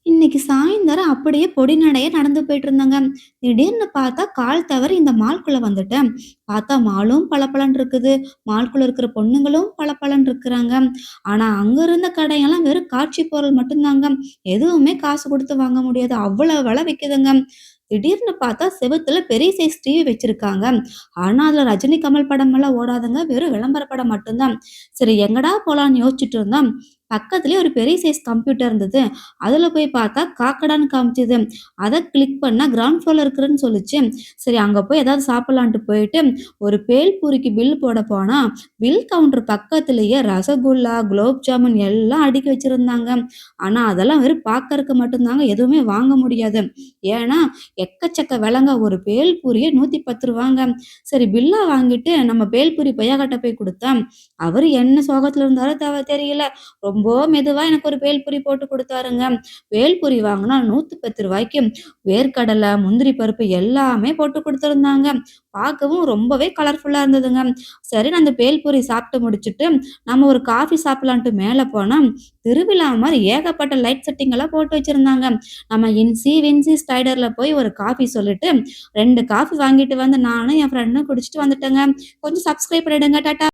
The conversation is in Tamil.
இன்னைக்கு சாயந்தரம் அப்படியே பொடிநடைய நடந்து போயிட்டு இருந்தேங்க. திடீர்னு பார்த்தா கால் தவறி இந்த மால்குள்ள வந்துட்டேன். பார்த்தா மாலும் பளபளன்னு இருக்குது. மால்குள்ள இருக்கிற பொண்ணுங்களும் பளபளன்னு இருக்கிறாங்க. ஆனா அங்க இருந்த கடையெல்லாம் வெறும் காட்சி பொருள் மட்டும்தாங்க. எதுவுமே காசு கொடுத்து வாங்க முடியாது. அவ்வளவு விலை விக்குதுங்க. திடீர்னு பார்த்தா செவுத்துல பெரிய சைஸ் டிவி வச்சிருக்காங்க. ஆனா அதுல ரஜினி, கமல் படம் எல்லாம் ஓடாதுங்க. வெறும் விளம்பர படம் மட்டும்தான். சரி எங்கடா போலான்னு யோசிச்சுட்டு இருந்தோம். பக்கத்துலயே ஒரு பெரிய சைஸ் கம்ப்யூட்டர் இருந்தது. அதுல போய் பார்த்தா காக்கடான்னு காமிச்சது. அத கிளிக் பண்ணா கிரவுண்ட் ஃப்ளோர்ல இருக்குன்னு சொல்லுச்சு. சரி அங்க போய் ஏதாவது சாப்பிடலான்ட்டு போயிட்டு, ஒரு பேல் பூரிக்கு பில் போட போனா, பில் கவுண்டர் பக்கத்திலேயே ரசகுல்லா, குலோப் ஜாமுன் எல்லாம் அடுக்கி வச்சிருந்தாங்க. ஆனா அதெல்லாம் வெறும் பார்க்கறக்கு மட்டும்தாங்க. எதுவுமே வாங்க முடியாது. ஏன்னா, எக்கச்சக்க விலைங்க. ஒரு பேல் பூரியே ரூ. 110. சரி பில்லா வாங்கிட்டு நம்ம பேல்பூரி பையாகிட்ட போய் குடுத்தா, அவரு என்ன சோகத்துல இருந்தாரோ தெரியல. ரொம்ப மெதுவா எனக்கு ஒரு பேல்பூரி போட்டு குடுத்தாருங்க. பேல்பூரி வாங்குனா ரூ. 110க்கு வேர்க்கடலை, முந்திரி பருப்பு எல்லாமே போட்டு குடுத்துருந்தாங்க. பார்க்கவும் ரொம்பவே கலர்ஃபுல்லா இருந்ததுங்க. சரின்னு அந்த பேல்பூரி சாப்பிட்டு முடிச்சுட்டு, நம்ம ஒரு காஃபி சாப்பிடலான்ட்டு மேல போனா, திருவிழா மாரி ஏகப்பட்ட லைட் செட்டிங் எல்லாம் போட்டு வச்சிருந்தாங்க. நம்ம இன்சி, வின்சி ஸ்டைடர்ல போய் ஒரு காஃபி சொல்லிட்டு, 2 காஃபி வாங்கிட்டு வந்து நானும் என் ஃப்ரெண்டும் குடிச்சிட்டு வந்துட்டேங்க. கொஞ்சம் சப்ஸ்கிரைப் பண்ணிடுங்க. டாட்டா.